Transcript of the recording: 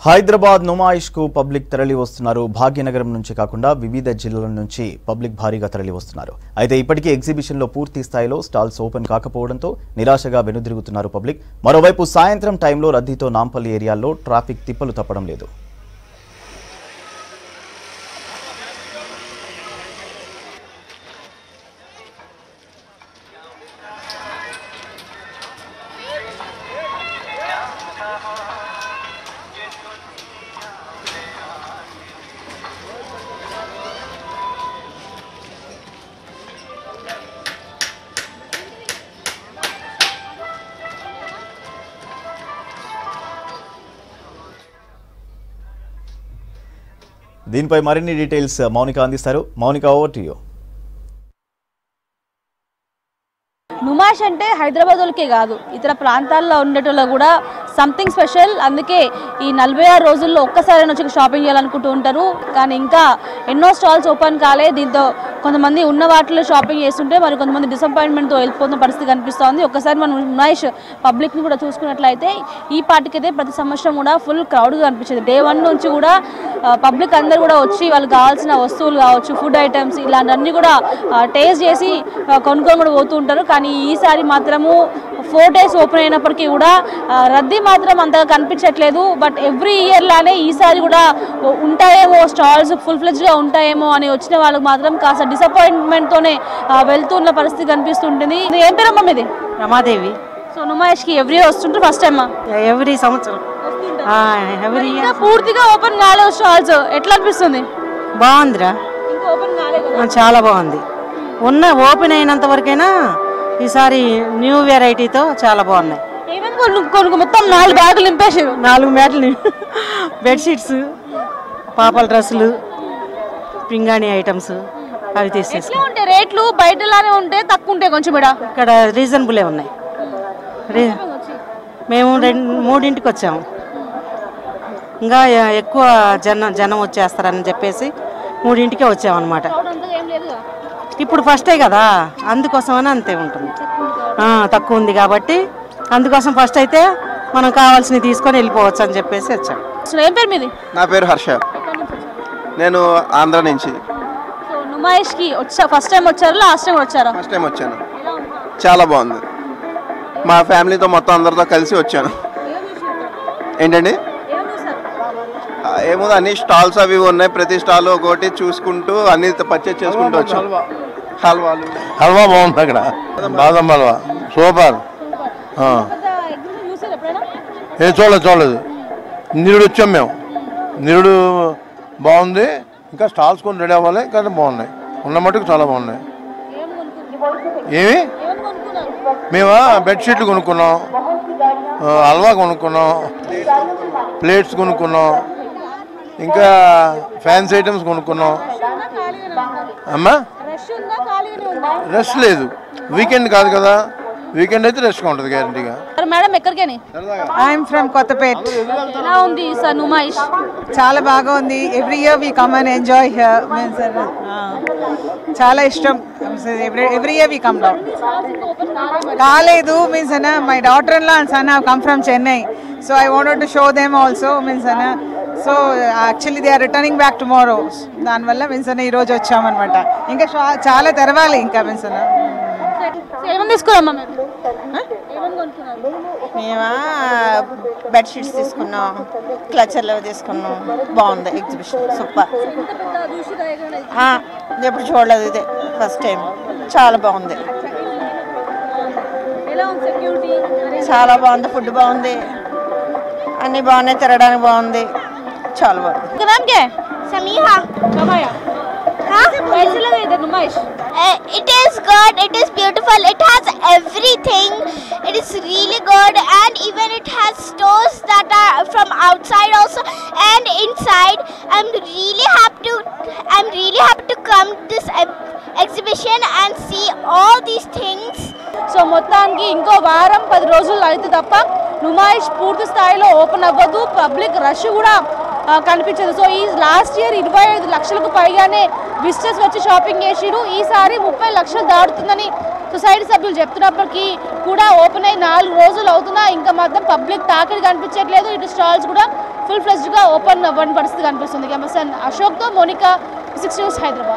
హైదరాబాద్ నుమాయిష్ కు పబ్లిక్ తరలి వస్తున్నారు. భాగ్యనగరం నుంచి కాకుండా వివిధ జిల్లాల నుంచి పబ్లిక్ భారీగా తరలి వస్తున్నారు. అయితే ఇప్పటికీ ఎగ్జిబిషన్ లో పూర్తి స్థాయిలో స్టాల్స్ ఓపెన్ కాకపోవడంతో నిరాశగా వెనుదిరుగుతున్నారు పబ్లిక్. మరోవైపు సాయంత్రం టైంలో రద్దీతో నాంపల్లి ఏరియాల్లో ట్రాఫిక్ తిప్పలు తప్పడం లేదు. దీనిపై మరిన్ని డీటెయిల్స్ మౌనిక అందిస్తారు. Mounika, over to you. Numaish అంటే హైదరాబాద్ వాళ్ళకే కాదు, ఇతర ప్రాంతాల్లో ఉండేటోళ్ళు కూడా సంథింగ్ స్పెషల్. అందుకే ఈ 46 రోజుల్లో ఒక్కసారి వచ్చి షాపింగ్ చేయాలనుకుంటూ ఉంటారు. కానీ ఇంకా ఎన్నో స్టాల్స్ ఓపెన్ కాలే. దీంతో కొంతమంది ఉన్న వాటిలో షాపింగ్ చేస్తుంటే మరి కొంతమంది డిసప్పాయింట్మెంట్తో వెళ్ళిపోతున్న పరిస్థితి కనిపిస్తోంది. ఒక్కసారి మనం నుమాయిష్ పబ్లిక్ని కూడా చూసుకున్నట్లయితే ఈ పార్టీకైతే ప్రతి సంవత్సరం కూడా ఫుల్ క్రౌడ్గా కనిపించేది. డే 1 నుంచి కూడా పబ్లిక్ అందరూ కూడా వచ్చి వాళ్ళకి కావాల్సిన వస్తువులు కావచ్చు, ఫుడ్ ఐటమ్స్ ఇలాంటివన్నీ కూడా టేస్ట్ చేసి కొనుక్కొని కూడా పోతూ ఉంటారు. కానీ ఈసారి మాత్రము 4 days ఓపెన్ అయినప్పటికీ కూడా రద్దీ మాత్రం అంతగా కనిపించట్లేదు. బట్ ఎవ్రీ ఇయర్ లానే ఈసారి కూడా ఉంటాయేమో, స్టాల్స్ ఫుల్ ఫ్లెడ్జ్గా ఉంటాయేమో అని వచ్చిన వాళ్ళకి మాత్రం కాస్త డిసప్పాయింట్మెంట్తోనే వెళ్తున్న పరిస్థితి కనిపిస్తుంటుంది. ఏం పేరమ్మా మీది? రమాదేవి. సో నుమాయిష్కి ఎవ్రీ ఇయర్ వస్తుంటారు, ఫస్ట్ టైమా? ఎవ్రీ సంవత్సరం పూర్తిగా ఓపెన్ కాలేదు స్టాల్స్, ఎట్లా అనిపిస్తుంది? బాగుందిరా, చాలా బాగుంది. ఉన్న ఓపెన్ అయినంత వరకైనా ఈసారి న్యూ వెరైటీతో చాలా బాగున్నాయి. మొత్తం 4 బ్యాగులు నింపేసారు. 4 మ్యాట్లు, బెడ్షీట్స్, పాపల డ్రెస్సులు, పింగాణి ఐటమ్స్ అవి తీసేసి. రేట్లు బయటలానే ఉంటే తక్కువ ఉంటాయి కొంచెం, ఇక్కడ రీజనబులే ఉన్నాయి. మేము 3ంటికి వచ్చాము. ఇంకా ఎక్కువ జనం వచ్చేస్తారని చెప్పేసి 3ంటికే వచ్చామన్నమాట. ఇప్పుడు ఫస్టే కదా, అందుకోసమని అంతే ఉంటుంది. తక్కువ ఉంది కాబట్టి అందుకోసం ఫస్ట్ అయితే మనం కావాల్సినవి తీసుకొని వెళ్ళిపోవచ్చు అని చెప్పేసి వచ్చాం. ఏం పేరు మీది? నా పేరు హర్ష, నేను ఆంధ్ర నుంచి. నుమాయిష్కి ఫస్ట్ టైం వచ్చారు, లాస్ట్ టైం వచ్చారా? ఫస్ట్ టైం వచ్చాను. చాలా బాగుంది. మా ఫ్యామిలీతో మొత్తం అందరితో కలిసి వచ్చాను. ఏంటండి? ఏముంది, అన్ని స్టాల్స్ అవి ఉన్నాయి. ప్రతి స్టాల్ ఒకటి చూసుకుంటూ అన్ని పర్చేజ్ చేసుకుంటూ వచ్చాం. హల్వా బాగుంది అక్కడ, బాదం హల్వా సూపర్. చూడలేదు, నిరుడు వచ్చాం మేము. నిరుడు బాగుంది. ఇంకా స్టాల్స్ కొన్ని రెడీ అవ్వాలి, కానీ బాగున్నాయి. ఉన్న మటుకు చాలా బాగున్నాయి. ఏమి మేమా బెడ్షీట్లు కొనుక్కున్నాం, హల్వా కొనుక్కున్నాం, ప్లేట్స్ కొనుక్కున్నాం, ఇంకా ఫ్యాన్సీ ఐటమ్స్ కొనుక్కున్నాం. అమ్మా రష్ లేదు, వీకెండ్ కాదు కదా. వీకెండ్ అయితే రష్గా ఉంటుంది గ్యారంటీగా. మేడం ఎక్కడికని? I'm from Kothapet. ఎలా ఉంది సార్ నుమాయిష్? చాలా బాగా ఉంది. Every year we come and enjoy here. చాలా ఇష్టం. Every year we come down. కాలేదు మీన్స్ అన్న, my daughter in law and son have come from Chennai, so I wanted to show them also means అన్న. So actually they are returning back tomorrow. దానివల్ల means అన్న ఈరోజు వచ్చామన్నమాట. ఇంకా చాలా తెరవాలి ఇంకా మీన్స్ అన్న. ఏమని తీసుకున్నామా? మేమా బెడ్షీట్స్ తీసుకున్నాం, క్లచర్లు తీసుకున్నాం. బాగుంది ఎగ్జిబిషన్, సూపర్. ఎప్పుడు చూడలేదు, ఇదే ఫస్ట్ టైం. చాలా బాగుంది, చాలా బాగుంది. ఫుడ్ బాగుంది, అన్నీ బాగున్నాయి, తిరగడానికి బాగుంది, చాలా బాగుంది. It is good, it is beautiful, it has everything, it is really good, and even it has stores that are from outside also and inside. I'm really happy to come to this exhibition and see all these things. So మొత్తానికి ఇంకో వారం 10 రోజులు అయితే తప్ప నుమాయిష్ పూర్తి స్థాయిలో open అవ్వదు. Public rush కూడా కనిపించదు. సో ఈ లాస్ట్ ఇయర్ 25 లక్షలకు పైగానే విజిటర్స్ వచ్చి షాపింగ్ చేసిరు. ఈసారి 30 లక్షలు దాటుతుందని సొసైటీ సభ్యులు చెప్తున్నప్పటికీ కూడా ఓపెన్ అయ్యి 4 రోజులు అవుతున్నా ఇంకా మాత్రం పబ్లిక్ తాకిడి కనిపించట్లేదు. ఇటు స్టాల్స్ కూడా ఫుల్ ఫ్లెజ్డ్గా ఓపెన్ అవ్వని పరిస్థితి కనిపిస్తుంది. కెమెరామెన్ అశోక్తో మోనికా, 6 న్యూస్, హైదరాబాద్.